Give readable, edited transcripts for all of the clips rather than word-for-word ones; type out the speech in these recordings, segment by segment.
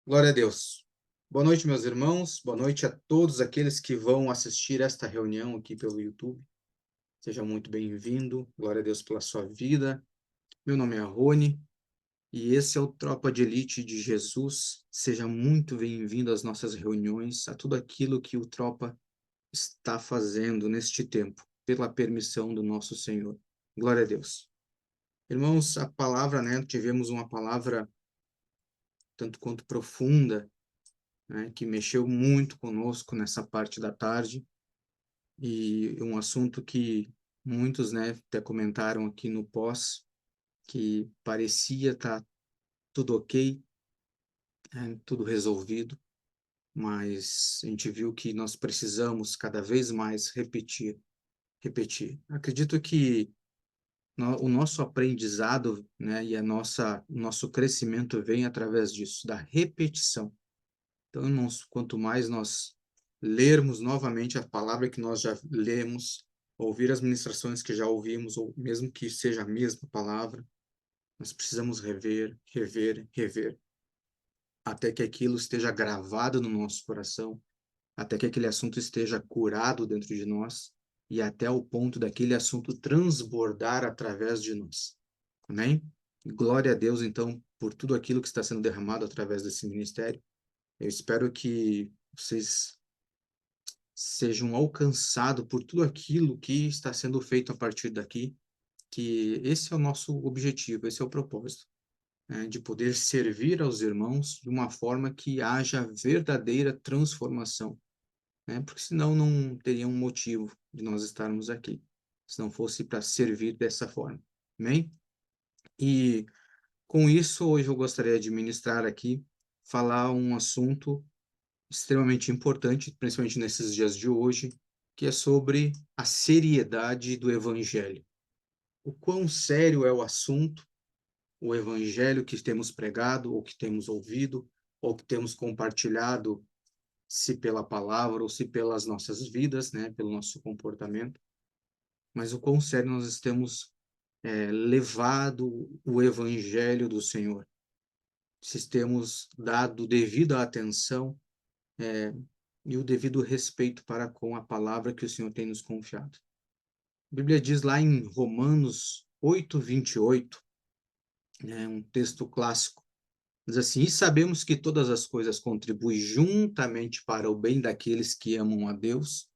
Glória a Deus. Boa noite, meus irmãos. Boa noite a todos aqueles que vão assistir esta reunião aqui pelo YouTube. Seja muito bem-vindo. Glória a Deus pela sua vida. Meu nome é Rony e esse é o Tropa de Elite de Jesus. Seja muito bem-vindo às nossas reuniões, a tudo aquilo que o Tropa está fazendo neste tempo, pela permissão do nosso Senhor. Glória a Deus. Irmãos, a palavra, né? Tivemos uma palavra tanto quanto profunda, né, que mexeu muito conosco nessa parte da tarde, e um assunto que muitos, né, até comentaram aqui no pós, que parecia estar tudo ok, né, tudo resolvido, mas a gente viu que nós precisamos cada vez mais repetir, repetir. Acredito que o nosso aprendizado, né, e o nosso crescimento vem através disso, da repetição. Então, quanto mais nós lermos novamente a palavra que nós já lemos, ouvir as ministrações que já ouvimos, ou mesmo que seja a mesma palavra, nós precisamos rever, rever, rever, até que aquilo esteja gravado no nosso coração, até que aquele assunto esteja curado dentro de nós, e até o ponto daquele assunto transbordar através de nós. Amém? Glória a Deus, então, por tudo aquilo que está sendo derramado através desse ministério. Eu espero que vocês sejam alcançados por tudo aquilo que está sendo feito a partir daqui, que esse é o nosso objetivo, esse é o propósito, né, de poder servir aos irmãos de uma forma que haja verdadeira transformação, né, porque senão não teria um motivo de nós estarmos aqui, se não fosse para servir dessa forma, amém? E com isso, hoje eu gostaria de ministrar aqui, falar um assunto extremamente importante, principalmente nesses dias de hoje, que é sobre a seriedade do evangelho. O quão sério é o assunto, o evangelho que temos pregado, ou que temos ouvido, ou que temos compartilhado, se pela palavra ou se pelas nossas vidas, né, pelo nosso comportamento, mas o quão sério nós temos levado o evangelho do Senhor, se temos dado devida atenção e o devido respeito para com a palavra que o Senhor tem nos confiado. A Bíblia diz lá em Romanos 8:28, né, um texto clássico, diz assim: "E sabemos que todas as coisas contribuem juntamente para o bem daqueles que amam a Deus,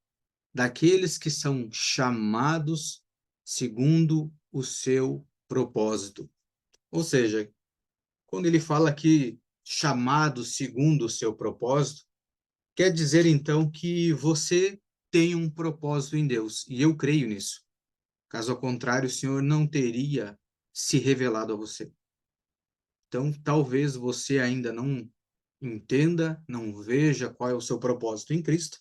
daqueles que são chamados segundo o seu propósito." Ou seja, quando ele fala aqui chamados segundo o seu propósito, quer dizer, então, que você tem um propósito em Deus, e eu creio nisso. Caso contrário, o Senhor não teria se revelado a você. Então, talvez você ainda não entenda, não veja qual é o seu propósito em Cristo,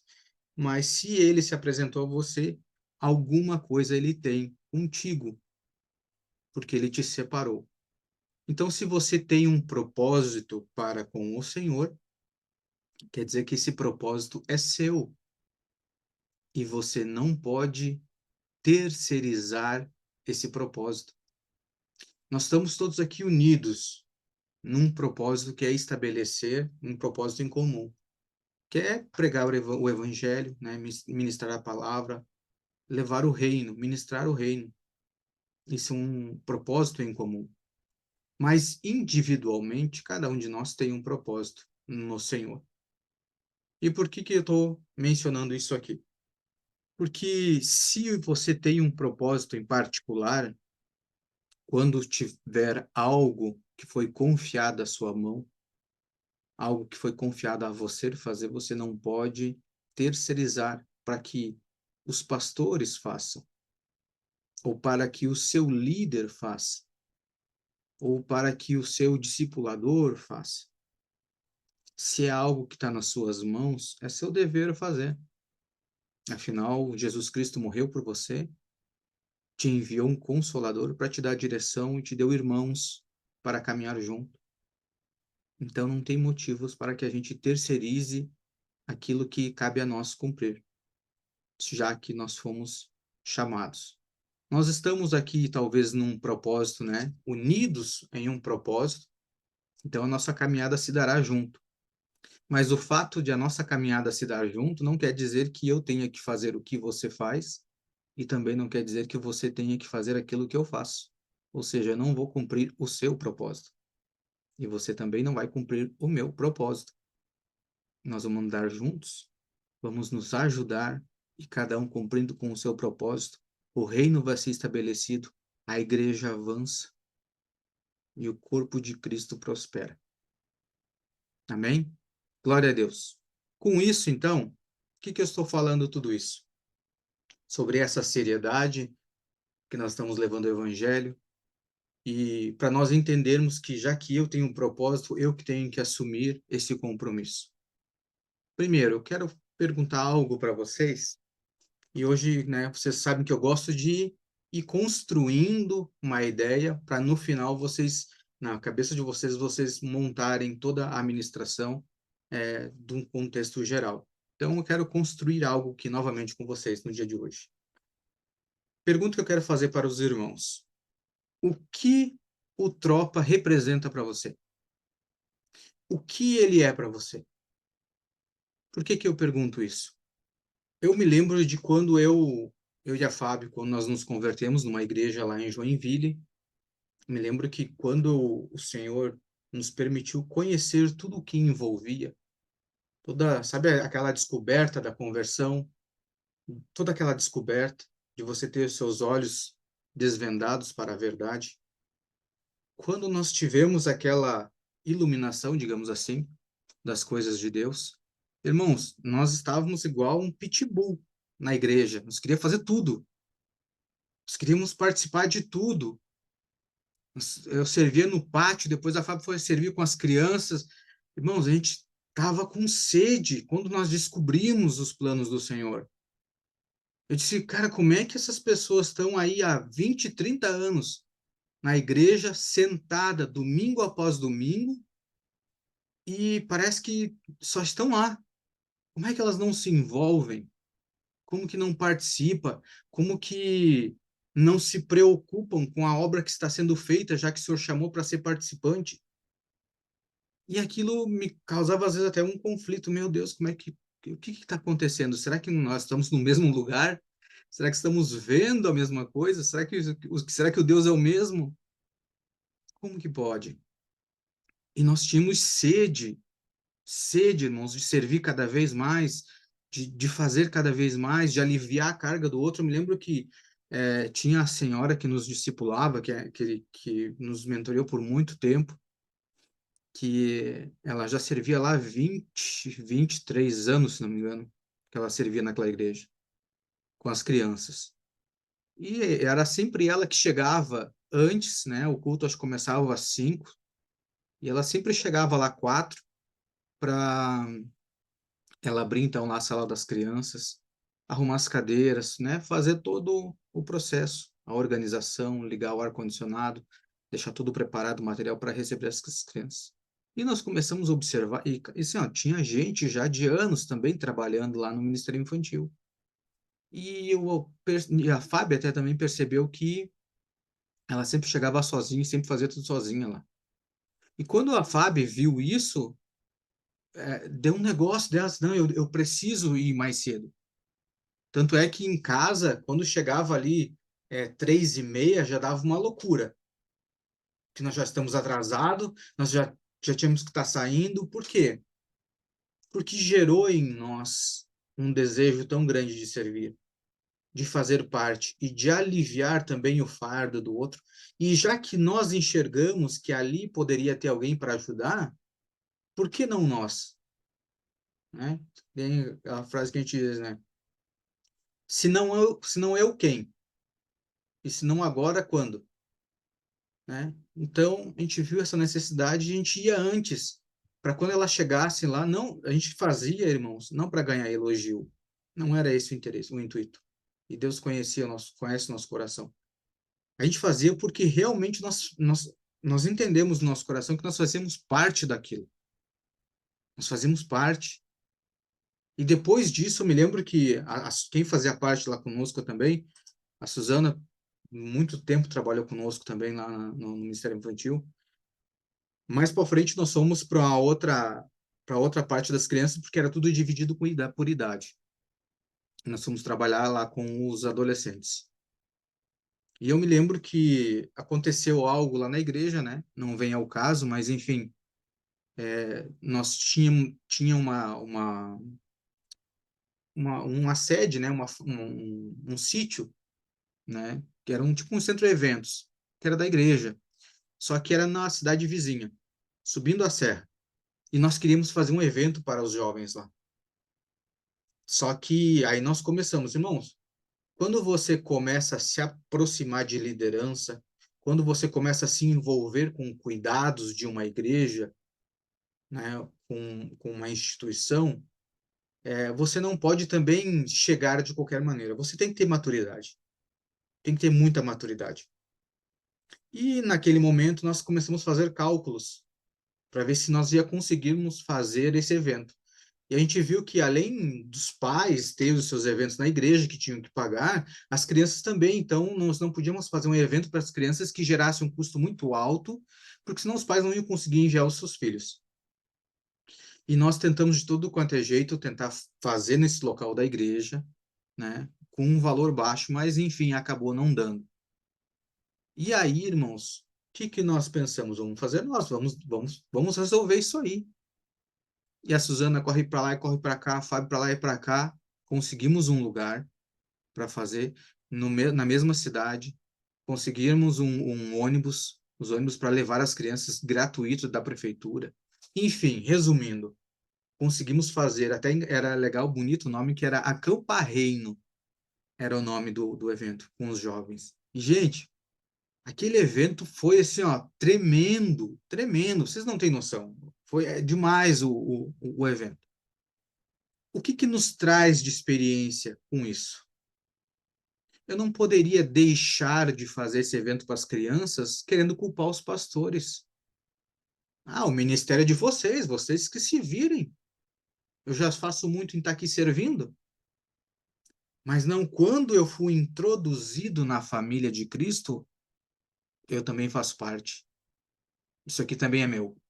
mas se ele se apresentou a você, alguma coisa ele tem contigo, porque ele te separou. Então, se você tem um propósito para com o Senhor, quer dizer que esse propósito é seu e você não pode terceirizar esse propósito. Nós estamos todos aqui unidos num propósito que é estabelecer um propósito em comum, que é pregar o evangelho, né, ministrar a palavra, levar o reino, ministrar o reino. Isso é um propósito em comum. Mas individualmente, cada um de nós tem um propósito no Senhor. E por que eu estou mencionando isso aqui? Porque se você tem um propósito em particular, quando tiver algo que foi confiado à sua mão, algo que foi confiado a você fazer, você não pode terceirizar para que os pastores façam, ou para que o seu líder faça, ou para que o seu discipulador faça. Se é algo que está nas suas mãos, é seu dever fazer. Afinal, Jesus Cristo morreu por você, te enviou um consolador para te dar direção e te deu irmãos para caminhar junto. Então não tem motivos para que a gente terceirize aquilo que cabe a nós cumprir, já que nós fomos chamados. Nós estamos aqui talvez num propósito, né? Unidos em um propósito, então a nossa caminhada se dará junto. Mas o fato de a nossa caminhada se dar junto não quer dizer que eu tenha que fazer o que você faz e também não quer dizer que você tenha que fazer aquilo que eu faço. Ou seja, eu não vou cumprir o seu propósito e você também não vai cumprir o meu propósito. Nós vamos andar juntos, vamos nos ajudar e cada um cumprindo com o seu propósito, o reino vai ser estabelecido, a igreja avança e o corpo de Cristo prospera. Amém? Glória a Deus. Com isso, então, o que eu estou falando tudo isso? Sobre essa seriedade que nós estamos levando o evangelho e para nós entendermos que já que eu tenho um propósito, eu que tenho que assumir esse compromisso. Primeiro, eu quero perguntar algo para vocês. E hoje, né, vocês sabem que eu gosto de ir construindo uma ideia para no final vocês, na cabeça de vocês, vocês montarem toda a administração de um contexto geral. Então, eu quero construir algo aqui novamente com vocês no dia de hoje. Pergunta que eu quero fazer para os irmãos. O que o Tropa representa para você? O que ele é para você? Por que eu pergunto isso? Eu me lembro de quando eu e a Fábio, quando nós nos convertemos numa igreja lá em Joinville, me lembro que quando o Senhor nos permitiu conhecer tudo o que envolvia, toda, sabe aquela descoberta da conversão, toda aquela descoberta de você ter os seus olhos desvendados para a verdade. Quando nós tivemos aquela iluminação, digamos assim, das coisas de Deus, irmãos, nós estávamos igual um pitbull na igreja, nós queríamos fazer tudo, nós queríamos participar de tudo. Eu servia no pátio, depois a Fábio foi servir com as crianças. Irmãos, a gente estava com sede quando nós descobrimos os planos do Senhor. Eu disse, cara, como é que essas pessoas estão aí há 20, 30 anos na igreja, sentada domingo após domingo, e parece que só estão lá. Como é que elas não se envolvem? Como que não participa? Como que não se preocupam com a obra que está sendo feita, já que o Senhor chamou para ser participante? E aquilo me causava, às vezes, até um conflito. Meu Deus, como é que, o que está acontecendo? Será que nós estamos no mesmo lugar? Será que estamos vendo a mesma coisa? Será que o Deus é o mesmo? Como que pode? E nós tínhamos sede, irmãos, de servir cada vez mais, de fazer cada vez mais, de aliviar a carga do outro. Eu me lembro que tinha a senhora que nos discipulava, que nos mentoreou por muito tempo, que ela já servia lá 23 anos, se não me engano, que ela servia naquela igreja, com as crianças. E era sempre ela que chegava antes, né? O culto acho que começava às 5, e ela sempre chegava lá 4 para ela abrir então lá a sala das crianças, arrumar as cadeiras, né? Fazer todo o processo, a organização, ligar o ar-condicionado, deixar tudo preparado, o material para receber essas crianças. E nós começamos a observar, e assim, ó, tinha gente já de anos também trabalhando lá no Ministério Infantil. E a Fábia até também percebeu que ela sempre chegava sozinha, sempre fazia tudo sozinha lá. E quando a Fábia viu isso, deu um negócio dela, assim, não, eu preciso ir mais cedo. Tanto é que em casa, quando chegava ali 3h30, já dava uma loucura. Que nós já estamos atrasados, nós já tínhamos que estar saindo. Por quê? Porque gerou em nós um desejo tão grande de servir, de fazer parte e de aliviar também o fardo do outro. E já que nós enxergamos que ali poderia ter alguém para ajudar, por que não nós? Né? Tem a frase que a gente diz, né? Se não eu quem? E se não agora, quando? Né? Então, a gente viu essa necessidade e a gente ia antes, para quando ela chegasse lá, não, a gente fazia, irmãos, não para ganhar elogio. Não era esse o interesse, o intuito. E Deus conhece o nosso coração. A gente fazia porque realmente nós entendemos no nosso coração que nós fazíamos parte daquilo. Nós fazíamos parte. E depois disso, eu me lembro que quem fazia parte lá conosco também, a Suzana, muito tempo trabalhou conosco também lá no Ministério Infantil. Mais para frente nós fomos para outra parte das crianças, porque era tudo dividido por idade. Nós fomos trabalhar lá com os adolescentes. E eu me lembro que aconteceu algo lá na igreja, né? Não vem ao caso, mas enfim, nós tinha uma sede, né? Um sítio, né? Que era tipo um centro de eventos, que era da igreja, só que era na cidade vizinha, subindo a serra. E nós queríamos fazer um evento para os jovens lá. Só que aí nós começamos, irmãos, quando você começa a se aproximar de liderança, quando você começa a se envolver com cuidados de uma igreja, né, com uma instituição, você não pode também chegar de qualquer maneira. Você tem que ter maturidade, tem que ter muita maturidade. E naquele momento nós começamos a fazer cálculos para ver se nós ia conseguirmos fazer esse evento. E a gente viu que, além dos pais terem os seus eventos na igreja que tinham que pagar, as crianças também. Então, nós não podíamos fazer um evento para as crianças que gerasse um custo muito alto, porque senão os pais não iam conseguir enviar os seus filhos. E nós tentamos de todo quanto é jeito tentar fazer nesse local da igreja, né, com um valor baixo, mas enfim, acabou não dando. E aí, irmãos, o que que nós pensamos? Vamos fazer nós, vamos resolver isso aí. E a Suzana corre para lá e corre para cá, a Fábio para lá e para cá. Conseguimos um lugar para fazer na mesma cidade. Conseguimos um ônibus, os ônibus para levar as crianças gratuito da prefeitura. Enfim, resumindo, conseguimos fazer, até era legal, bonito o nome, que era Acampa Reino, era o nome do evento, com os jovens. E, gente, aquele evento foi assim, ó, tremendo, tremendo, vocês não têm noção. Foi demais o evento. O que que nos traz de experiência com isso? Eu não poderia deixar de fazer esse evento para as crianças querendo culpar os pastores. Ah, o ministério é de vocês, vocês que se virem. Eu já faço muito em estar aqui servindo. Mas não, quando eu fui introduzido na família de Cristo, eu também faço parte. Isso aqui também é meu.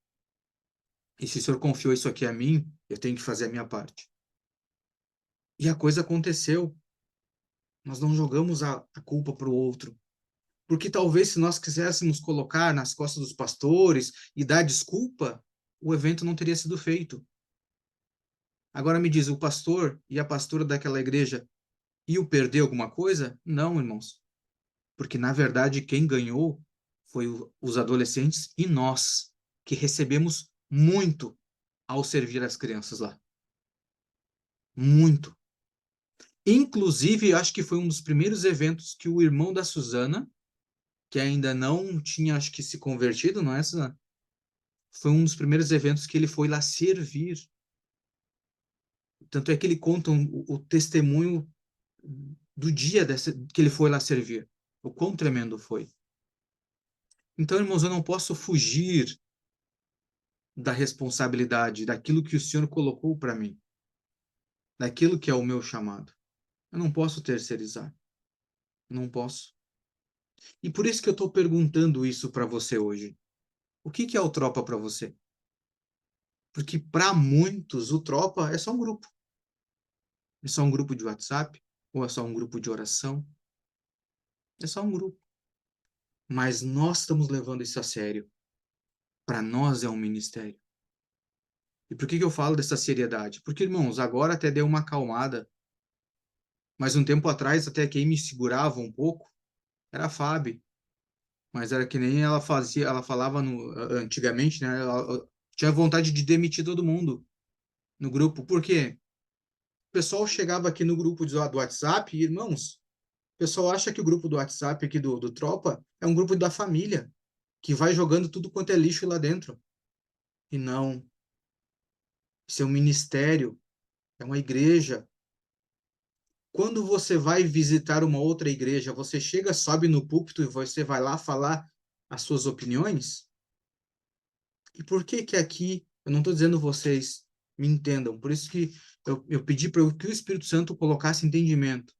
E se o Senhor confiou isso aqui a mim, eu tenho que fazer a minha parte. E a coisa aconteceu. Nós não jogamos a culpa para o outro. Porque talvez se nós quiséssemos colocar nas costas dos pastores e dar desculpa, o evento não teria sido feito. Agora me diz, o pastor e a pastora daquela igreja iam perder alguma coisa? Não, irmãos. Porque, na verdade, quem ganhou foi os adolescentes e nós, que recebemos muito ao servir as crianças lá. Muito. Inclusive, eu acho que foi um dos primeiros eventos que o irmão da Suzana, que ainda não tinha, acho que, se convertido, não é, Suzana? Foi um dos primeiros eventos que ele foi lá servir. Tanto é que ele conta o testemunho do dia que ele foi lá servir. O quão tremendo foi. Então, irmãos, eu não posso fugir da responsabilidade, daquilo que o Senhor colocou para mim, daquilo que é o meu chamado. Eu não posso terceirizar. Não posso. E por isso que eu estou perguntando isso para você hoje. O que que é o Tropa para você? Porque para muitos o Tropa é só um grupo. É só um grupo de WhatsApp, ou é só um grupo de oração. É só um grupo. Mas nós estamos levando isso a sério. Para nós é um ministério. E por que que eu falo dessa seriedade? Porque, irmãos, agora até deu uma acalmada, mas um tempo atrás até quem me segurava um pouco era a Fábio. Mas era que nem ela fazia, ela falava antigamente, né? Ela tinha vontade de demitir todo mundo no grupo. Por quê? O pessoal chegava aqui no grupo do WhatsApp, e, irmãos, o pessoal acha que o grupo do WhatsApp aqui do Tropa é um grupo da família, que vai jogando tudo quanto é lixo lá dentro. E não, isso é um ministério, é uma igreja. Quando você vai visitar uma outra igreja, você chega, sobe no púlpito e você vai lá falar as suas opiniões? E por que que aqui, eu não estou dizendo vocês me entendam, por isso que eu pedi para que o Espírito Santo colocasse entendimento.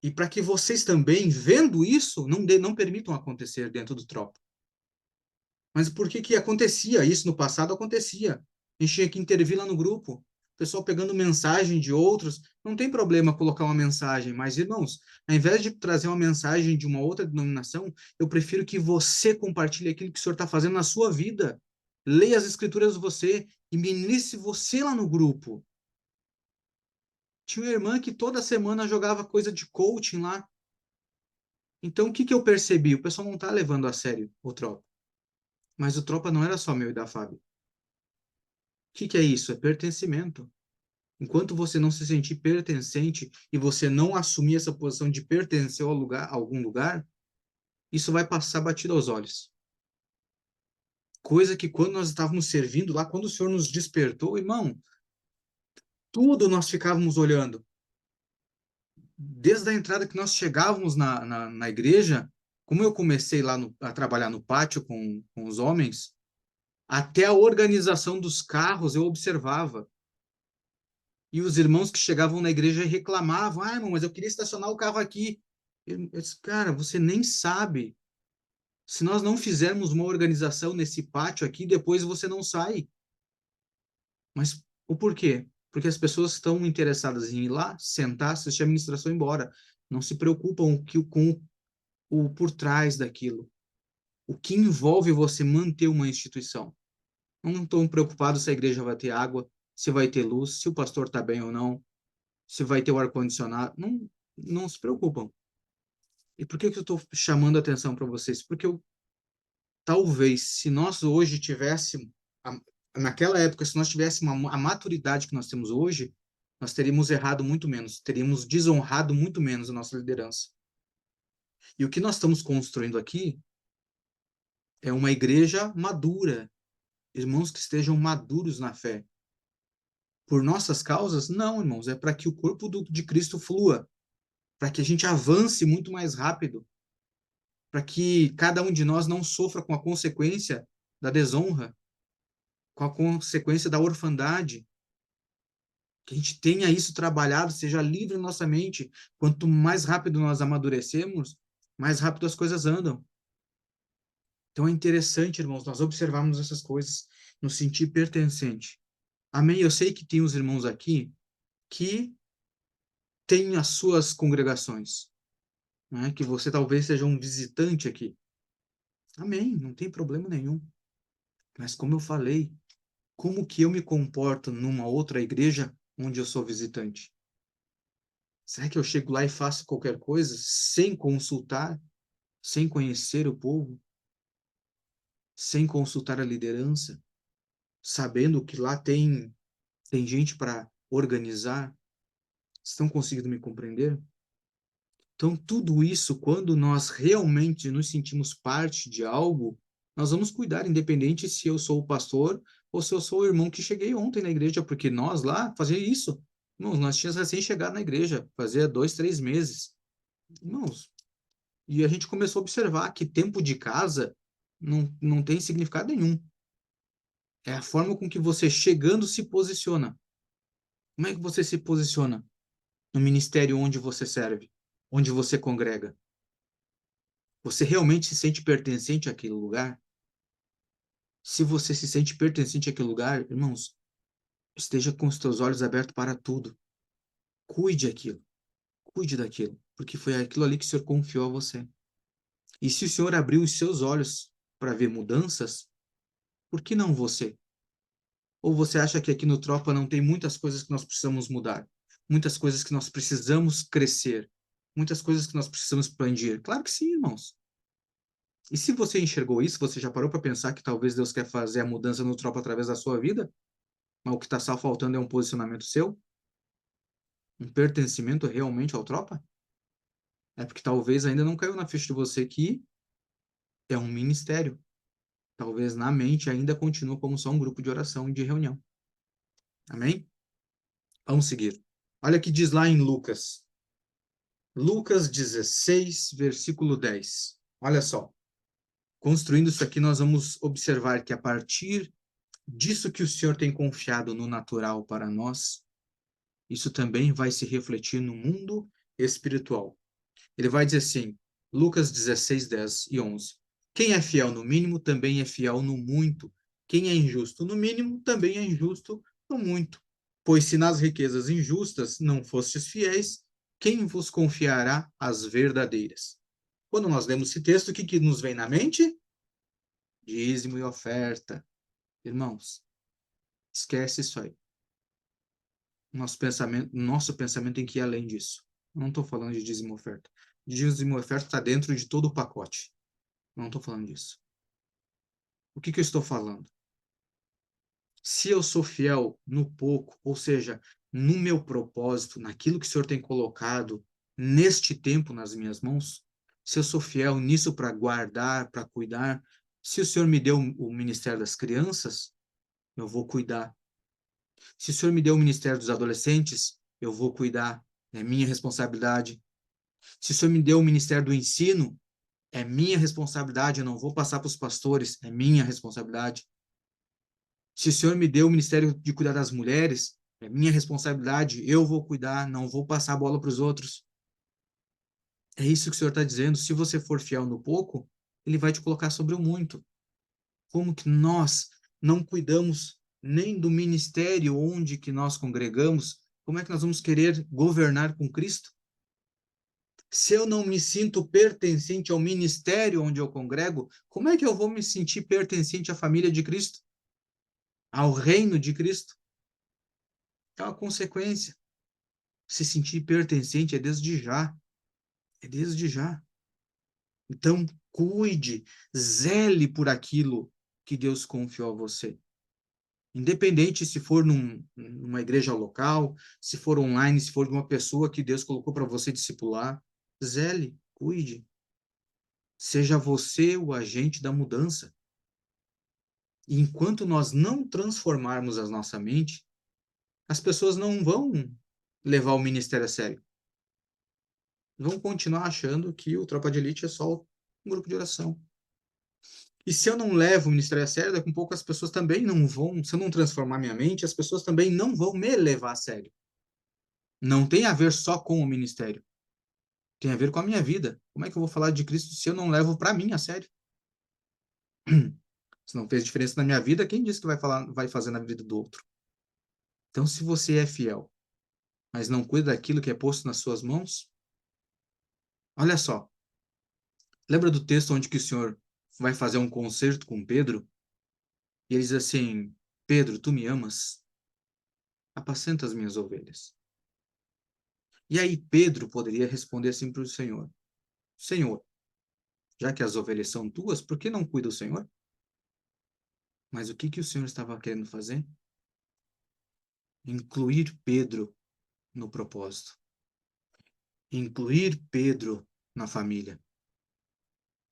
E para que vocês também, vendo isso, não permitam acontecer dentro do tropa. Mas por que que acontecia isso no passado? Acontecia. A gente tinha que intervir lá no grupo. O pessoal pegando mensagem de outros, não tem problema colocar uma mensagem, mas, irmãos, ao invés de trazer uma mensagem de uma outra denominação, eu prefiro que você compartilhe aquilo que o Senhor está fazendo na sua vida. Leia as Escrituras você e ministre você lá no grupo. Tinha uma irmã que toda semana jogava coisa de coaching lá. Então, o que que eu percebi? O pessoal não está levando a sério o Tropa. Mas o Tropa não era só meu e da Fábio. O que é isso? É pertencimento. Enquanto você não se sentir pertencente e você não assumir essa posição de pertencer a algum lugar, isso vai passar batido aos olhos. Coisa que quando nós estávamos servindo lá, quando o Senhor nos despertou, irmão, tudo nós ficávamos olhando. Desde a entrada que nós chegávamos na igreja, como eu comecei lá a trabalhar no pátio com os homens, até a organização dos carros eu observava. E os irmãos que chegavam na igreja reclamavam: ah, irmão, mas eu queria estacionar o carro aqui. Eu disse, cara, você nem sabe. Se nós não fizermos uma organização nesse pátio aqui, depois você não sai. Mas o porquê? Porque as pessoas estão interessadas em ir lá, sentar, assistir a ministração e ir embora. Não se preocupam com o por trás daquilo. O que envolve você manter uma instituição. Não estão preocupados se a igreja vai ter água, se vai ter luz, se o pastor está bem ou não, se vai ter o ar-condicionado. Não, não se preocupam. E por que que eu estou chamando a atenção para vocês? Porque talvez, se nós hoje tivéssemos, naquela época, se nós tivéssemos a maturidade que nós temos hoje, nós teríamos errado muito menos, teríamos desonrado muito menos a nossa liderança. E o que nós estamos construindo aqui é uma igreja madura, irmãos que estejam maduros na fé. Por nossas causas? Não, irmãos, é para que o corpo de Cristo flua, para que a gente avance muito mais rápido, para que cada um de nós não sofra com a consequência da desonra, com a consequência da orfandade, que a gente tenha isso trabalhado, seja livre em nossa mente. Quanto mais rápido nós amadurecemos, mais rápido as coisas andam. Então é interessante, irmãos, nós observarmos essas coisas, nos sentir pertencente. Amém? Eu sei que tem os irmãos aqui que têm as suas congregações, né? Que você talvez seja um visitante aqui. Amém, não tem problema nenhum. Mas como eu falei, como que eu me comporto numa outra igreja onde eu sou visitante? Será que eu chego lá e faço qualquer coisa sem consultar, sem conhecer o povo, sem consultar a liderança, sabendo que lá tem gente para organizar? Estão conseguindo me compreender? Então, tudo isso, quando nós realmente nos sentimos parte de algo, nós vamos cuidar, independente se eu sou o pastor ou se eu sou o irmão que cheguei ontem na igreja, porque nós lá fazia isso. Irmãos, nós tínhamos recém-chegado na igreja, fazia 2, 3 meses. Irmãos, e a gente começou a observar que tempo de casa não tem significado nenhum. É a forma com que você chegando se posiciona. Como é que você se posiciona no ministério onde você serve, onde você congrega? Você realmente se sente pertencente àquele lugar? Se você se sente pertencente àquele lugar, irmãos, esteja com os teus olhos abertos para tudo. Cuide aquilo. Cuide daquilo, porque foi aquilo ali que o Senhor confiou a você. E se o Senhor abriu os seus olhos para ver mudanças, por que não você? Ou você acha que aqui no Tropa não tem muitas coisas que nós precisamos mudar? Muitas coisas que nós precisamos crescer? Muitas coisas que nós precisamos expandir? Claro que sim, irmãos. E se você enxergou isso, você já parou para pensar que talvez Deus quer fazer a mudança no Tropa através da sua vida? Mas o que está só faltando é um posicionamento seu? Um pertencimento realmente ao Tropa? É porque talvez ainda não caiu na ficha de você que é um ministério. Talvez na mente ainda continue como só um grupo de oração e de reunião. Amém? Vamos seguir. Olha o que diz lá em Lucas. Lucas 16, versículo 10. Olha só. Construindo isso aqui, nós vamos observar que a partir disso que o Senhor tem confiado no natural para nós, isso também vai se refletir no mundo espiritual. Ele vai dizer assim, Lucas 16, 10 e 11. Quem é fiel no mínimo também é fiel no muito. Quem é injusto no mínimo, também é injusto no muito. Pois se nas riquezas injustas não fostes fiéis, quem vos confiará as verdadeiras? Quando nós lemos esse texto, o que nos vem na mente? Dízimo e oferta. Irmãos, esquece isso aí. Nosso pensamento tem que ir além disso. Não estou falando de dízimo e oferta. Dízimo e oferta está dentro de todo o pacote. Não estou falando disso. O que eu estou falando? Se eu sou fiel no pouco, ou seja, no meu propósito, naquilo que o Senhor tem colocado neste tempo nas minhas mãos, se eu sou fiel nisso para guardar, para cuidar, se o Senhor me deu o ministério das crianças, eu vou cuidar. Se o Senhor me deu o ministério dos adolescentes, eu vou cuidar. É minha responsabilidade. Se o Senhor me deu o ministério do ensino, é minha responsabilidade. Eu não vou passar para os pastores, é minha responsabilidade. Se o Senhor me deu o ministério de cuidar das mulheres, é minha responsabilidade, eu vou cuidar, não vou passar a bola para os outros. É isso que o Senhor está dizendo. Se você for fiel no pouco, Ele vai te colocar sobre o muito. Como que nós não cuidamos nem do ministério onde que nós congregamos? Como é que nós vamos querer governar com Cristo? Se eu não me sinto pertencente ao ministério onde eu congrego, como é que eu vou me sentir pertencente à família de Cristo? Ao reino de Cristo? É uma consequência. Se sentir pertencente é desde já. É desde já. Então, cuide, zele por aquilo que Deus confiou a você. Independente se for numa igreja local, se for online, se for de uma pessoa que Deus colocou para você discipular, zele, cuide. Seja você o agente da mudança. E enquanto nós não transformarmos a nossa mente, as pessoas não vão levar o ministério a sério. Vão continuar achando que o Tropa de Elite é só um grupo de oração. E se eu não levo o ministério a sério, daqui a pouco as pessoas também não vão, se eu não transformar minha mente, as pessoas também não vão me levar a sério. Não tem a ver só com o ministério. Tem a ver com a minha vida. Como é que eu vou falar de Cristo se eu não levo para mim a sério? Se não fez diferença na minha vida, quem disse que vai fazer na vida do outro? Então, se você é fiel, mas não cuida daquilo que é posto nas suas mãos, olha só. Lembra do texto onde que o Senhor vai fazer um concerto com Pedro? E ele diz assim: Pedro, tu me amas? Apacenta as minhas ovelhas. E aí Pedro poderia responder assim para o Senhor: Senhor, já que as ovelhas são tuas, por que não cuida o Senhor? Mas o que o Senhor estava querendo fazer? Incluir Pedro no propósito. Incluir Pedro na família.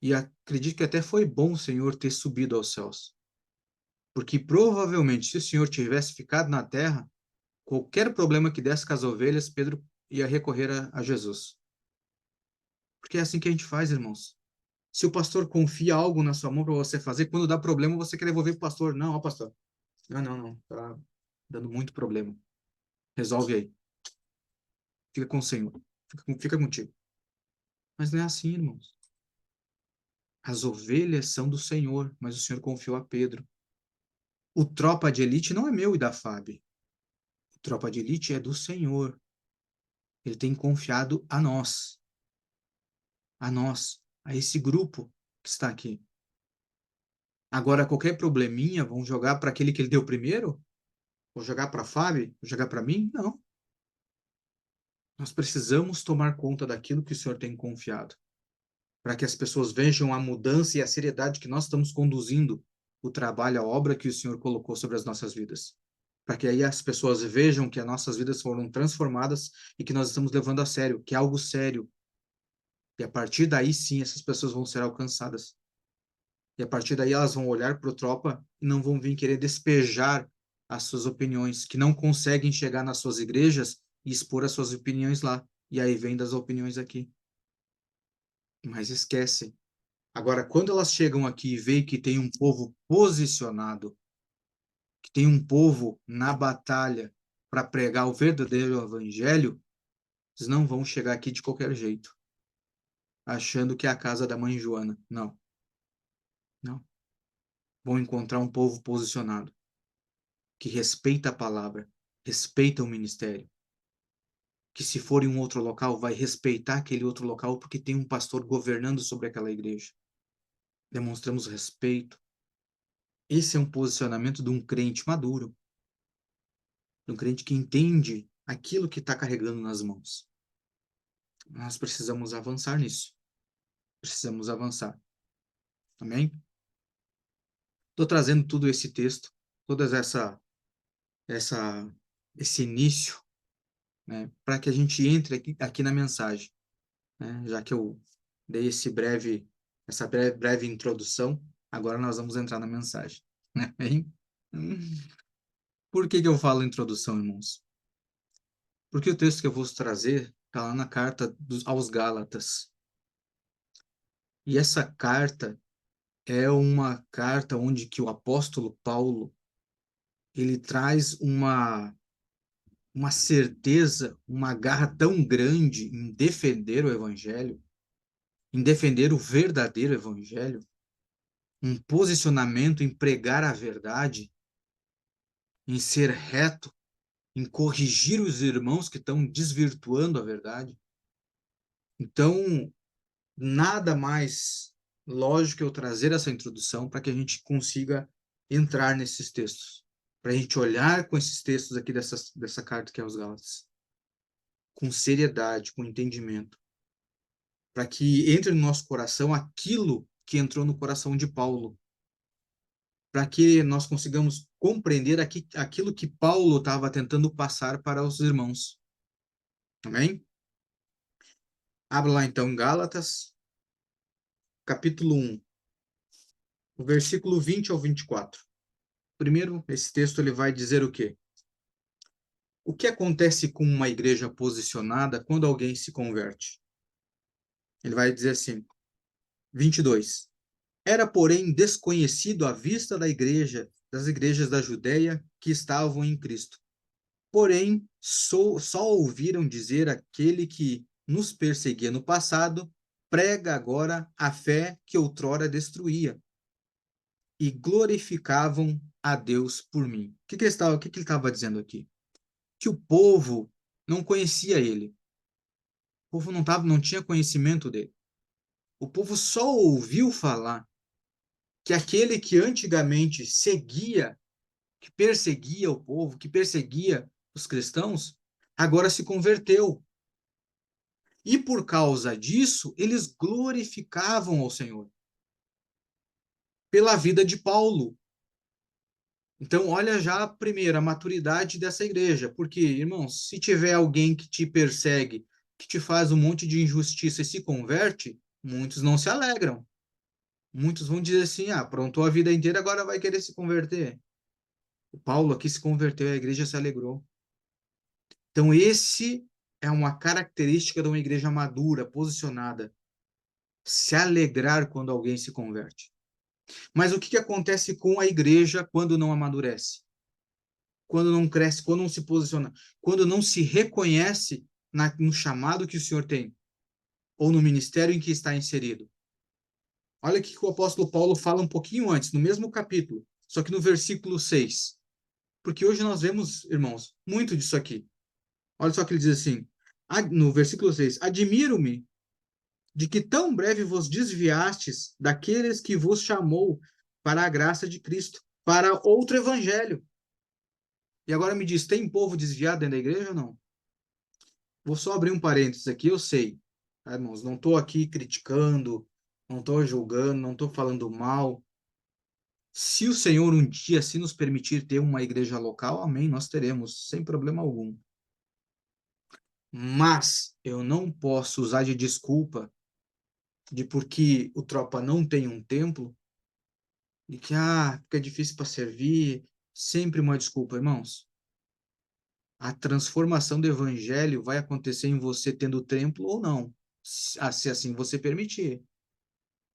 E acredito que até foi bom o Senhor ter subido aos céus. Porque provavelmente, se o Senhor tivesse ficado na terra, qualquer problema que desse com as ovelhas, Pedro ia recorrer a Jesus. Porque é assim que a gente faz, irmãos. Se o pastor confia algo na sua mão para você fazer, quando dá problema, você quer devolver para o pastor. Não, ó, pastor. Não. Tá dando muito problema. Resolve aí. Fica com o Senhor. Fica contigo. Mas não é assim, irmãos. As ovelhas são do Senhor, mas o Senhor confiou a Pedro. O tropa de elite não é meu e da FAB. O tropa de elite é do Senhor. Ele tem confiado a esse grupo que está aqui. Agora, qualquer probleminha, vão jogar para aquele que ele deu primeiro? Vou jogar para a FAB? Vou jogar para mim? Não. Nós precisamos tomar conta daquilo que o Senhor tem confiado, para que as pessoas vejam a mudança e a seriedade que nós estamos conduzindo o trabalho, a obra que o Senhor colocou sobre as nossas vidas. Para que aí as pessoas vejam que as nossas vidas foram transformadas e que nós estamos levando a sério, que é algo sério. E a partir daí, sim, essas pessoas vão ser alcançadas. E a partir daí elas vão olhar para o Tropa e não vão vir querer despejar as suas opiniões, que não conseguem chegar nas suas igrejas e expor as suas opiniões lá. E aí vem das opiniões aqui. Mas esquecem. Agora, quando elas chegam aqui e veem que tem um povo posicionado, que tem um povo na batalha para pregar o verdadeiro evangelho, eles não vão chegar aqui de qualquer jeito, achando que é a casa da mãe Joana. Não, não. vão encontrar um povo posicionado, que respeita a palavra, respeita o ministério, que se for em um outro local, vai respeitar aquele outro local porque tem um pastor governando sobre aquela igreja. Demonstramos respeito. Esse é um posicionamento de um crente maduro, de um crente que entende aquilo que está carregando nas mãos. Nós precisamos avançar nisso. Precisamos avançar. Amém? Estou trazendo tudo esse texto, todas esse início, né, para que a gente entre aqui na mensagem, né, já que eu dei essa breve introdução, agora nós vamos entrar na mensagem. Amém? Por que eu falo introdução, irmãos? Porque o texto que eu vou trazer está lá na carta aos Gálatas. E essa carta é uma carta onde que o apóstolo Paulo ele traz uma certeza, uma garra tão grande em defender o evangelho, em defender o verdadeiro evangelho, um posicionamento em pregar a verdade, em ser reto, em corrigir os irmãos que estão desvirtuando a verdade. Então, nada mais lógico eu trazer essa introdução para que a gente consiga entrar nesses textos, para a gente olhar com esses textos aqui dessa carta que é aos Gálatas, com seriedade, com entendimento, para que entre no nosso coração aquilo que entrou no coração de Paulo, para que nós consigamos compreender aquilo que Paulo estava tentando passar para os irmãos. Amém? Abra lá então Gálatas, capítulo 1, o versículo 20 ao 24. Primeiro, esse texto ele vai dizer o quê? O que acontece com uma igreja posicionada quando alguém se converte? Ele vai dizer assim, 22. Era, porém, desconhecido à vista das igrejas da Judéia que estavam em Cristo. Porém, só ouviram dizer aquele que nos perseguia no passado, prega agora a fé que outrora destruía, e glorificavam a Deus por mim. O que ele estava dizendo aqui? Que o povo não conhecia ele. O povo não tinha conhecimento dele. O povo só ouviu falar que aquele que antigamente seguia, que perseguia o povo, que perseguia os cristãos, agora se converteu. E por causa disso, eles glorificavam ao Senhor pela vida de Paulo. Então, olha já primeiro a maturidade dessa igreja, porque, irmãos, se tiver alguém que te persegue, que te faz um monte de injustiça e se converte, muitos não se alegram. Muitos vão dizer assim: ah, aprontou a vida inteira, agora vai querer se converter. O Paulo aqui se converteu, a igreja se alegrou. Então, esse é uma característica de uma igreja madura, posicionada. Se alegrar quando alguém se converte. Mas o que acontece com a igreja quando não amadurece? Quando não cresce, quando não se posiciona, quando não se reconhece no chamado que o Senhor tem, ou no ministério em que está inserido? Olha o que o apóstolo Paulo fala um pouquinho antes, no mesmo capítulo, só que no versículo 6. Porque hoje nós vemos, irmãos, muito disso aqui. Olha só que ele diz assim, no versículo 6, admiro-me de que tão breve vos desviastes daqueles que vos chamou para a graça de Cristo, para outro evangelho. E agora me diz, tem povo desviado dentro da igreja ou não? Vou só abrir um parênteses aqui, eu sei, tá, irmãos? Não estou aqui criticando, não estou julgando, não estou falando mal. Se o Senhor um dia se nos permitir ter uma igreja local, amém, nós teremos, sem problema algum. Mas eu não posso usar de desculpa de porque o Tropa não tem um templo, de que, fica difícil para servir, sempre uma desculpa, irmãos. A transformação do evangelho vai acontecer em você tendo templo ou não, se assim você permitir.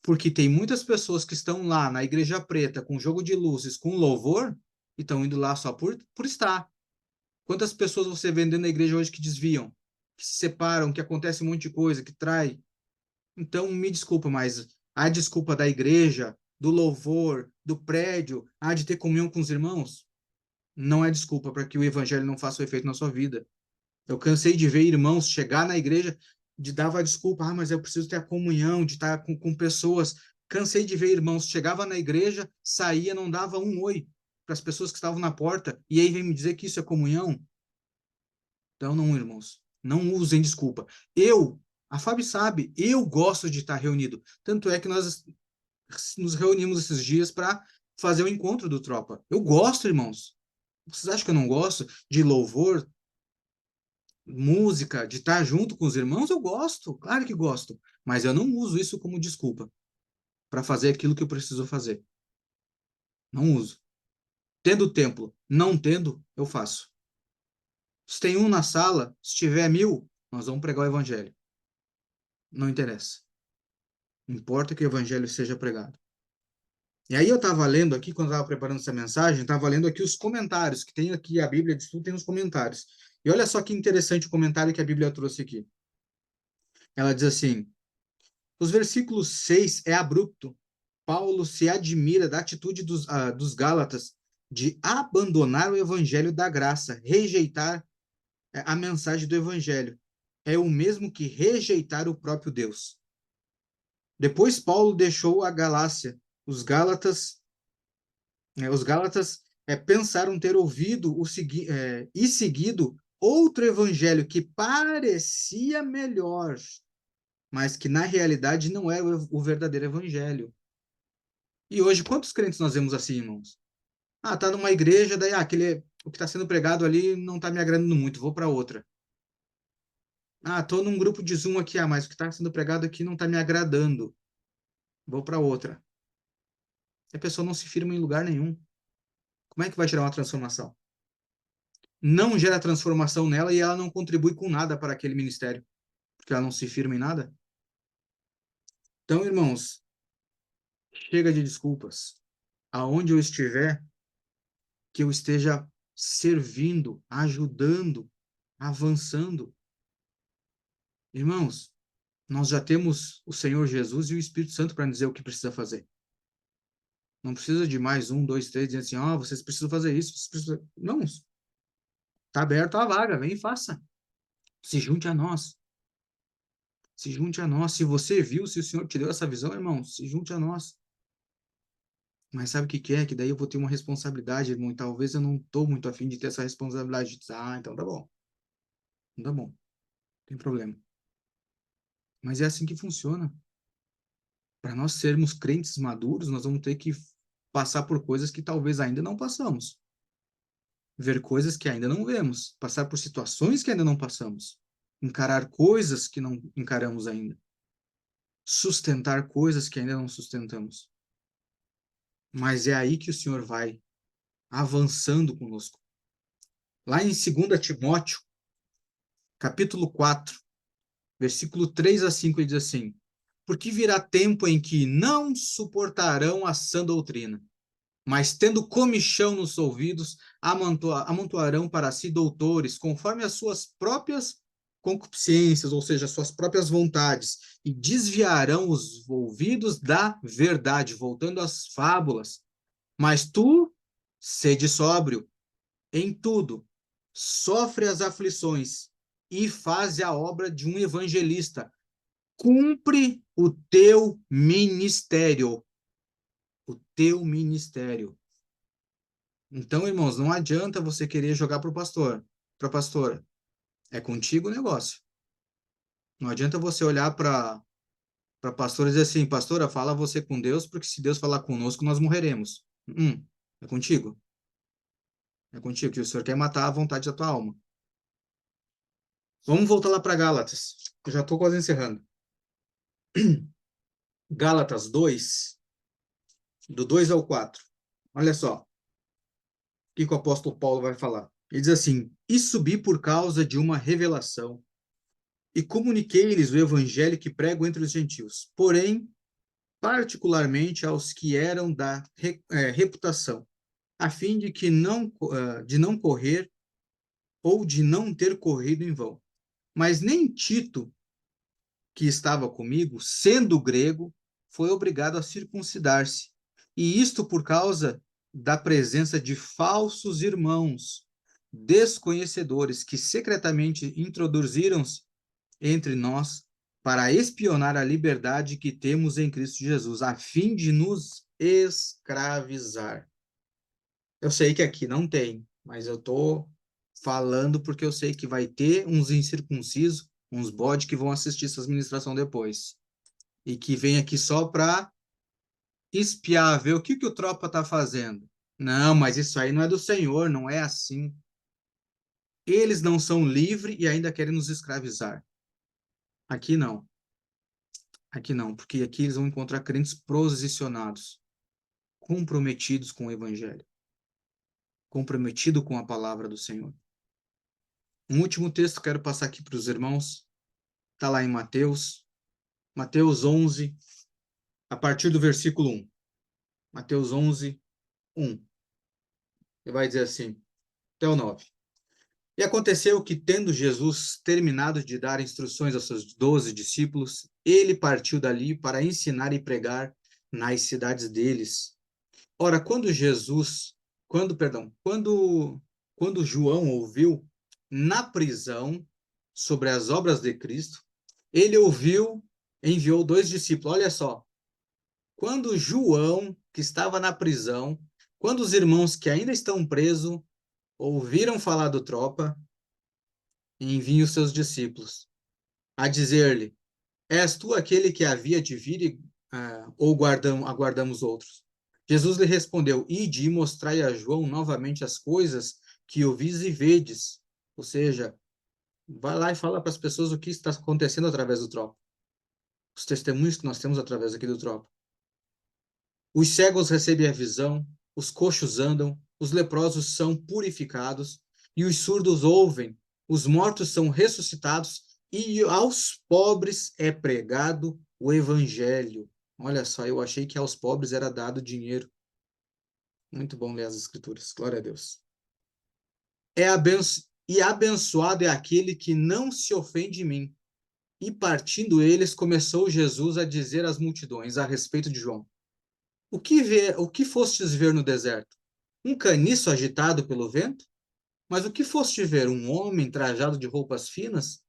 Porque tem muitas pessoas que estão lá na Igreja Preta, com jogo de luzes, com louvor, e estão indo lá só por estar. Quantas pessoas você vê dentro da igreja hoje que desviam, que se separam, que acontece um monte de coisa, que trai? Então, me desculpa, mas a desculpa da igreja do louvor, do prédio, de ter comunhão com os irmãos, não é desculpa para que o evangelho não faça o efeito na sua vida. Eu cansei de ver irmãos chegar na igreja, de dava desculpa, mas eu preciso ter a comunhão, de estar com pessoas. Cansei de ver irmãos, chegava na igreja, saía, não dava um oi para as pessoas que estavam na porta, e aí vem me dizer que isso é comunhão? Então, não, irmãos, não usem desculpa. A Fábio sabe, eu gosto de estar reunido. Tanto é que nós nos reunimos esses dias para fazer o encontro do Tropa. Eu gosto, irmãos. Vocês acham que eu não gosto de louvor, música, de estar junto com os irmãos? Eu gosto, claro que gosto. Mas eu não uso isso como desculpa para fazer aquilo que eu preciso fazer. Não uso. Tendo templo, não tendo, eu faço. Se tem um na sala, se tiver 1000, nós vamos pregar o evangelho. Não interessa. Importa que o evangelho seja pregado. E aí eu estava lendo aqui, quando estava preparando essa mensagem, estava lendo aqui os comentários, que tem aqui a Bíblia de Estudo, tem os comentários. E olha só que interessante o comentário que a Bíblia trouxe aqui. Ela diz assim, os versículos 6 é abrupto. Paulo se admira da atitude dos Gálatas de abandonar o evangelho da graça, rejeitar a mensagem do evangelho. É o mesmo que rejeitar o próprio Deus. Depois Paulo deixou a Galácia. Os Gálatas pensaram ter ouvido e seguido outro evangelho que parecia melhor, mas que na realidade não era o verdadeiro evangelho. E hoje, quantos crentes nós vemos assim, irmãos? Tá numa igreja, daí o que está sendo pregado ali não está me agradando muito, vou para outra. Tô num grupo de Zoom aqui, mas o que está sendo pregado aqui não está me agradando, vou para outra. A pessoa não se firma em lugar nenhum. Como é que vai gerar uma transformação? Não gera transformação nela e ela não contribui com nada para aquele ministério, porque ela não se firma em nada. Então, irmãos, chega de desculpas. Aonde eu estiver, que eu esteja servindo, ajudando, avançando. Irmãos, nós já temos o Senhor Jesus e o Espírito Santo para dizer o que precisa fazer. Não precisa de mais 1, 2, 3, dizendo assim, vocês precisam fazer isso. Não, está aberto a vaga, vem e faça. Se junte a nós. Se junte a nós. Se você viu, se o Senhor te deu essa visão, irmão, se junte a nós. Mas sabe o que é? Que daí eu vou ter uma responsabilidade, irmão, e talvez eu não estou muito afim de ter essa responsabilidade. Então tá bom. Tá bom. Não tem problema. Mas é assim que funciona. Para nós sermos crentes maduros, nós vamos ter que passar por coisas que talvez ainda não passamos. Ver coisas que ainda não vemos. Passar por situações que ainda não passamos. Encarar coisas que não encaramos ainda. Sustentar coisas que ainda não sustentamos. Mas é aí que o Senhor vai avançando conosco. Lá em 2 Timóteo, capítulo 4, versículo 3 a 5, ele diz assim, porque virá tempo em que não suportarão a sã doutrina, mas tendo comichão nos ouvidos, amontoarão para si doutores, conforme as suas próprias concupiscências, ou seja, as suas próprias vontades, e desviarão os ouvidos da verdade, voltando às fábulas. Mas tu, sede sóbrio em tudo, sofre as aflições e faz a obra de um evangelista. Cumpre o teu ministério. O teu ministério. Então, irmãos, não adianta você querer jogar para o pastor, para a pastora. É contigo o negócio. Não adianta você olhar para a pastora e dizer assim, pastora, fala você com Deus, porque se Deus falar conosco, nós morreremos. É contigo. É contigo, que o Senhor quer matar a vontade da tua alma. Vamos voltar lá para Gálatas. Eu já estou quase encerrando. Gálatas 2, do 2 ao 4. Olha só. O que o apóstolo Paulo vai falar? Ele diz assim, e subi por causa de uma revelação, e comuniquei-lhes o evangelho que prego entre os gentios, porém, particularmente aos que eram da reputação, a fim de não correr ou de não ter corrido em vão. Mas nem Tito, que estava comigo, sendo grego, foi obrigado a circuncidar-se, E isto por causa da presença de falsos irmãos, desconhecedores, que secretamente introduziram-se entre nós para espionar a liberdade que temos em Cristo Jesus, a fim de nos escravizar. Eu sei que aqui não tem, mas eu estou falando porque eu sei que vai ter uns incircuncisos, uns bode que vão assistir essa ministração depois. E que vem aqui só para espiar, ver o que o tropa está fazendo. Não, mas isso aí não é do Senhor, não é assim. Eles não são livres e ainda querem nos escravizar. Aqui não. Aqui não, porque aqui eles vão encontrar crentes posicionados, comprometidos com o evangelho, comprometido com a palavra do Senhor. Um último texto que eu quero passar aqui para os irmãos, está lá em Mateus 11, a partir do versículo 1. Mateus 11, 1. Ele vai dizer assim, até o 9. E aconteceu que, tendo Jesus terminado de dar instruções aos seus 12 discípulos, ele partiu dali para ensinar e pregar nas cidades deles. Ora, quando João ouviu na prisão sobre as obras de Cristo, ele enviou 2 discípulos. Olha só, quando João, que estava na prisão, quando os irmãos que ainda estão presos ouviram falar do tropa, envia os seus discípulos a dizer-lhe: És tu aquele que havia de vir ou aguardamos outros? Jesus lhe respondeu: Ide e mostrai a João novamente as coisas que ouvis e vedes. Ou seja, vai lá e fala para as pessoas o que está acontecendo através do tropa. Os testemunhos que nós temos através aqui do tropa. Os cegos recebem a visão, os coxos andam, os leprosos são purificados, e os surdos ouvem, os mortos são ressuscitados, e aos pobres é pregado o evangelho. Olha só, eu achei que aos pobres era dado dinheiro. Muito bom ler as escrituras, glória a Deus. E abençoado é aquele que não se ofende de mim. E partindo eles, começou Jesus a dizer às multidões a respeito de João: o que fostes ver no deserto? Um caniço agitado pelo vento? Mas o que foste ver? Um homem trajado de roupas finas?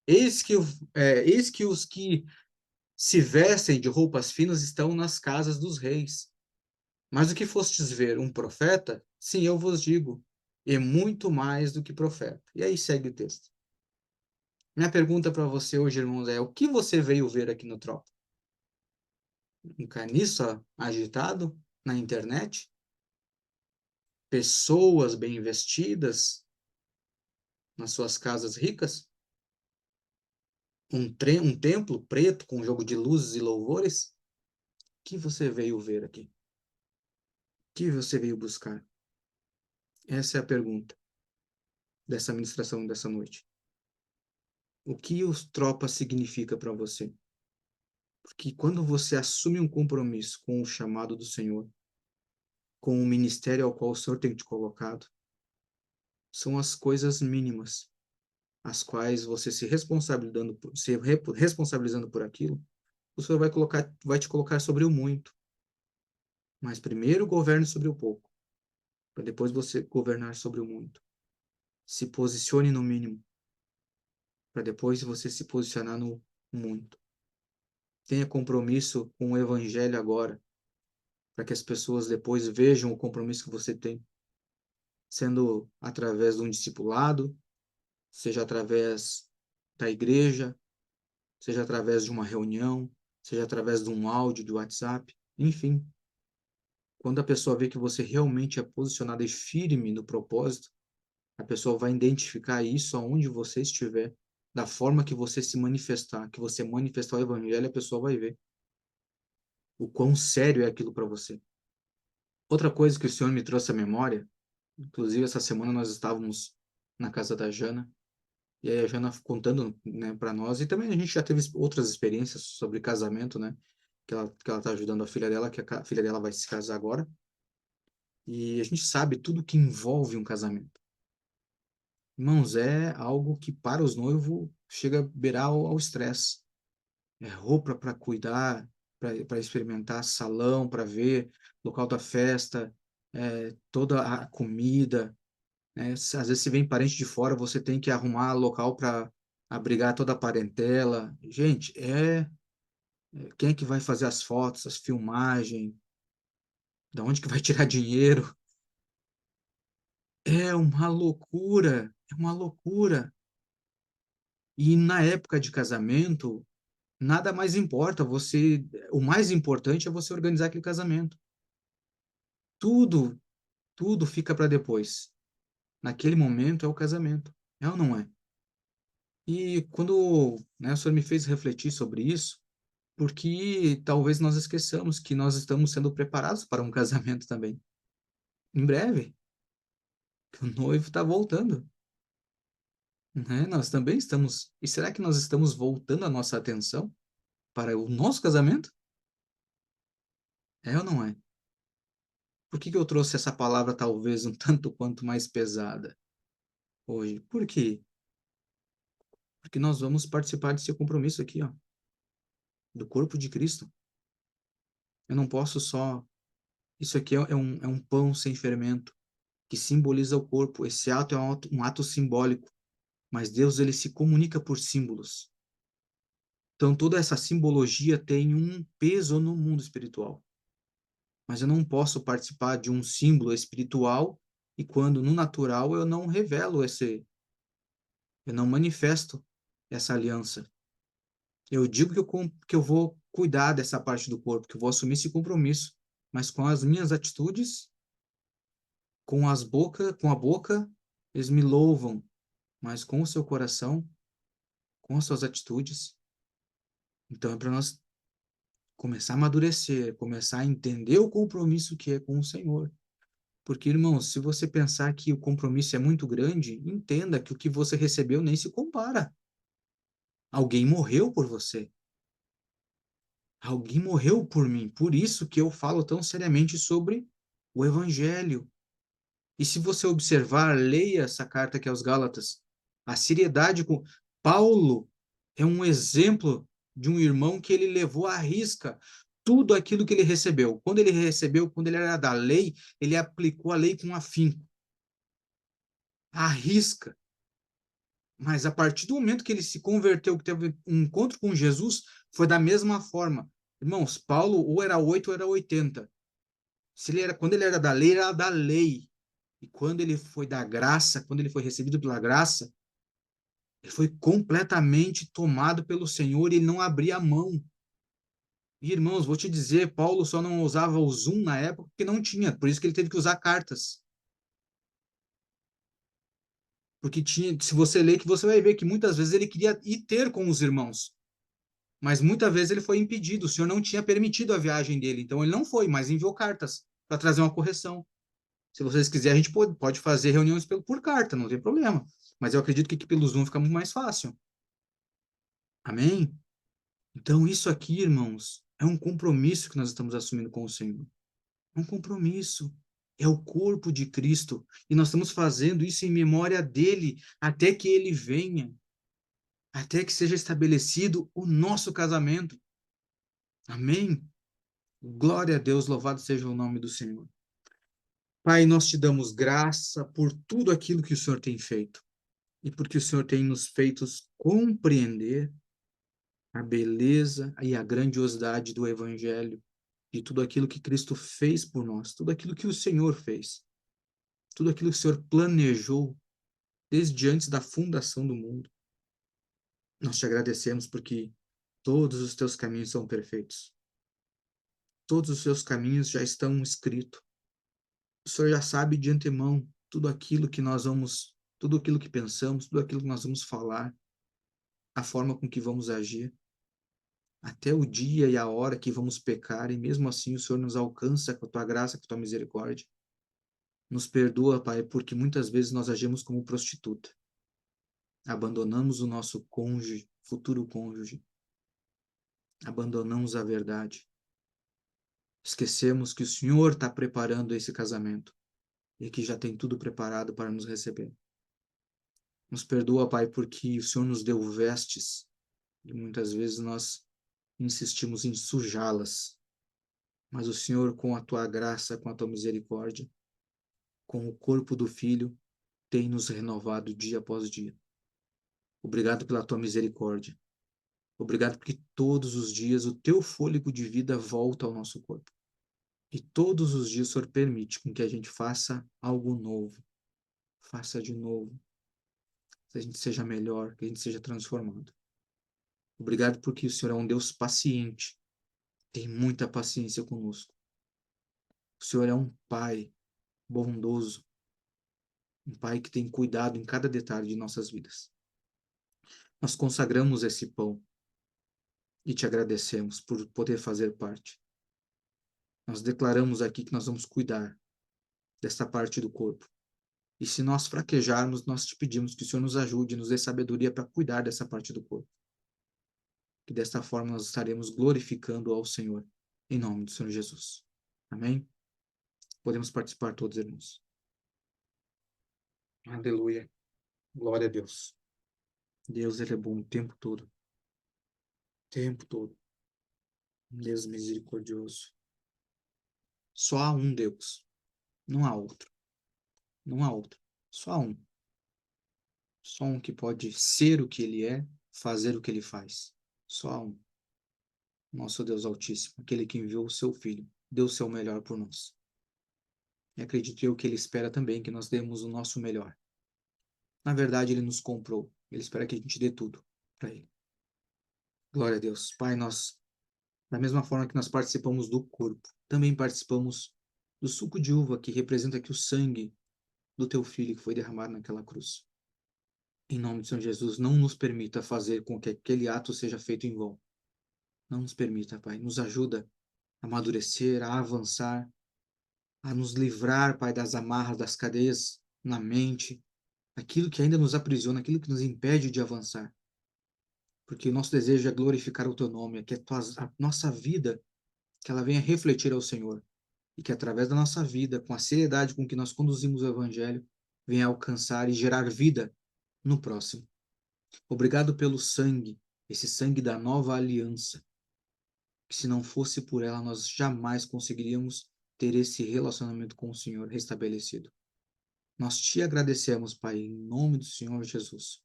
Eis que os que se vestem de roupas finas estão nas casas dos reis. Mas o que fostes ver? Um profeta? Sim, eu vos digo, e muito mais do que profeta. E aí segue o texto. Minha pergunta para você hoje, irmãos, é: o que você veio ver aqui no Tropa? Um caniço agitado na internet? Pessoas bem vestidas nas suas casas ricas? Um templo preto com um jogo de luzes e louvores? O que você veio ver aqui? O que você veio buscar? Essa é a pergunta dessa ministração dessa noite. O que os tropas significa para você? Porque quando você assume um compromisso com o chamado do Senhor, com o ministério ao qual o Senhor tem te colocado, são as coisas mínimas, as quais você responsabilizando por aquilo, o Senhor vai te colocar sobre o muito. Mas primeiro governe sobre o pouco, para depois você governar sobre o muito. Se posicione no mínimo, para depois você se posicionar no muito. Tenha compromisso com o evangelho agora, para que as pessoas depois vejam o compromisso que você tem, sendo através de um discipulado, seja através da igreja, seja através de uma reunião, seja através de um áudio de WhatsApp, enfim. Quando a pessoa vê que você realmente é posicionado e firme no propósito, a pessoa vai identificar isso aonde você estiver, da forma que você se manifestar, que você manifestar o evangelho, a pessoa vai ver o quão sério é aquilo para você. Outra coisa que o Senhor me trouxe à memória, inclusive essa semana nós estávamos na casa da Jana, e aí a Jana contando, né, para nós, e também a gente já teve outras experiências sobre casamento, né, que ela tá ajudando a filha dela, que a filha dela vai se casar agora, e a gente sabe tudo que envolve um casamento. Irmãos, é algo que para os noivos chega a beirar ao estresse. É roupa para cuidar, para experimentar salão, para ver local da festa, toda a comida, né? Às vezes se vem parente de fora, você tem que arrumar local para abrigar toda a parentela. Gente, quem é que vai fazer as fotos, as filmagens? Da onde que vai tirar dinheiro? É uma loucura, é uma loucura. E na época de casamento, nada mais importa, o mais importante é você organizar aquele casamento. Tudo, tudo fica para depois. Naquele momento é o casamento. É ou não é? E quando, né, o senhor me fez refletir sobre isso, porque talvez nós esqueçamos que nós estamos sendo preparados para um casamento também. Em breve, que o noivo está voltando, né? Nós também estamos. E será que nós estamos voltando a nossa atenção para o nosso casamento? É ou não é? Por que que eu trouxe essa palavra talvez um tanto quanto mais pesada hoje? Por quê? Porque nós vamos participar desse compromisso aqui, ó, do corpo de Cristo. Eu não posso só. Isso aqui é um pão sem fermento, que simboliza o corpo. Esse ato é um ato simbólico, mas Deus ele se comunica por símbolos. Então toda essa simbologia tem um peso no mundo espiritual. Mas eu não posso participar de um símbolo espiritual e quando no natural eu não revelo eu não manifesto essa aliança. Eu digo que eu vou cuidar dessa parte do corpo, que eu vou assumir esse compromisso, mas com as minhas atitudes, com a boca, eles me louvam, mas com o seu coração, com as suas atitudes. Então é para nós começar a amadurecer, começar a entender o compromisso que é com o Senhor. Porque, irmão, se você pensar que o compromisso é muito grande, entenda que o que você recebeu nem se compara. Alguém morreu por você. Alguém morreu por mim. Por isso que eu falo tão seriamente sobre o Evangelho. E se você observar, leia essa carta aqui aos Gálatas. A seriedade com. Paulo é um exemplo de um irmão que ele levou à risca tudo aquilo que ele recebeu. Quando ele era da lei, ele aplicou a lei com afinco. À risca. Mas a partir do momento que ele se converteu, que teve um encontro com Jesus, foi da mesma forma. Irmãos, Paulo ou era 8 ou era 80. Quando ele era da lei, era da lei. E quando ele foi da graça, quando ele foi recebido pela graça, ele foi completamente tomado pelo Senhor e ele não abria a mão. E, irmãos, vou te dizer, Paulo só não usava o Zoom na época porque não tinha, por isso que ele teve que usar cartas. Porque tinha, se você ler, que você vai ver que muitas vezes ele queria ir ter com os irmãos, mas muitas vezes ele foi impedido, o Senhor não tinha permitido a viagem dele, então ele não foi, mas enviou cartas para trazer uma correção. Se vocês quiserem, a gente pode fazer reuniões por carta, não tem problema. Mas eu acredito que aqui pelo Zoom fica muito mais fácil. Amém? Então, isso aqui, irmãos, é um compromisso que nós estamos assumindo com o Senhor. É um compromisso. É o corpo de Cristo. E nós estamos fazendo isso em memória dele, até que ele venha, até que seja estabelecido o nosso casamento. Amém? Glória a Deus, louvado seja o nome do Senhor. Pai, nós te damos graça por tudo aquilo que o Senhor tem feito e porque o Senhor tem nos feito compreender a beleza e a grandiosidade do Evangelho, de tudo aquilo que Cristo fez por nós, tudo aquilo que o Senhor fez, tudo aquilo que o Senhor planejou desde antes da fundação do mundo. Nós te agradecemos porque todos os teus caminhos são perfeitos. Todos os teus caminhos já estão escritos. O Senhor já sabe de antemão tudo aquilo que pensamos, tudo aquilo que nós vamos falar, a forma com que vamos agir, até o dia e a hora que vamos pecar, e mesmo assim o Senhor nos alcança com a tua graça, com a tua misericórdia. Nos perdoa, Pai, porque muitas vezes nós agimos como prostituta. Abandonamos o nosso cônjuge, futuro cônjuge. Abandonamos a verdade. Esquecemos que o Senhor está preparando esse casamento e que já tem tudo preparado para nos receber. Nos perdoa, Pai, porque o Senhor nos deu vestes e muitas vezes nós insistimos em sujá-las, mas o Senhor, com a tua graça, com a tua misericórdia, com o corpo do Filho, tem nos renovado dia após dia. Obrigado pela tua misericórdia. Obrigado porque todos os dias o teu fôlego de vida volta ao nosso corpo. E todos os dias o Senhor permite com que a gente faça algo novo. Faça de novo. Que a gente seja melhor, que a gente seja transformado. Obrigado porque o Senhor é um Deus paciente. Tem muita paciência conosco. O Senhor é um Pai bondoso. Um Pai que tem cuidado em cada detalhe de nossas vidas. Nós consagramos esse pão e te agradecemos por poder fazer parte. Nós declaramos aqui que nós vamos cuidar desta parte do corpo. E se nós fraquejarmos, nós te pedimos que o Senhor nos ajude, nos dê sabedoria para cuidar dessa parte do corpo. Que desta forma nós estaremos glorificando ao Senhor, em nome do Senhor Jesus. Amém? Podemos participar todos, irmãos. Aleluia. Glória a Deus. Deus, Ele é bom o tempo todo. O tempo todo. Deus misericordioso. Só há um Deus. Não há outro. Não há outro. Só há um. Só um que pode ser o que Ele é, fazer o que Ele faz. Só há um. Nosso Deus Altíssimo, aquele que enviou o seu Filho, deu o seu melhor por nós. E acredito eu que Ele espera também que nós demos o nosso melhor. Na verdade, Ele nos comprou. Ele espera que a gente dê tudo para Ele. Glória a Deus. Pai, nós, da mesma forma que nós participamos do corpo, também participamos do suco de uva que representa aqui o sangue do teu Filho que foi derramado naquela cruz. Em nome de Senhor Jesus, não nos permita fazer com que aquele ato seja feito em vão. Não nos permita, Pai. Nos ajuda a amadurecer, a avançar, a nos livrar, Pai, das amarras, das cadeias na mente, aquilo que ainda nos aprisiona, aquilo que nos impede de avançar. Porque o nosso desejo é glorificar o Teu nome, é que a nossa vida, que ela venha refletir ao Senhor. E que através da nossa vida, com a seriedade com que nós conduzimos o Evangelho, venha alcançar e gerar vida no próximo. Obrigado pelo sangue, esse sangue da nova aliança, que se não fosse por ela, nós jamais conseguiríamos ter esse relacionamento com o Senhor restabelecido. Nós te agradecemos, Pai, em nome do Senhor Jesus.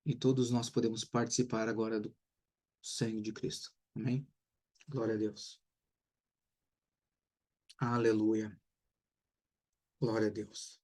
E todos nós podemos participar agora do sangue de Cristo. Amém? Glória a Deus. Aleluia. Glória a Deus.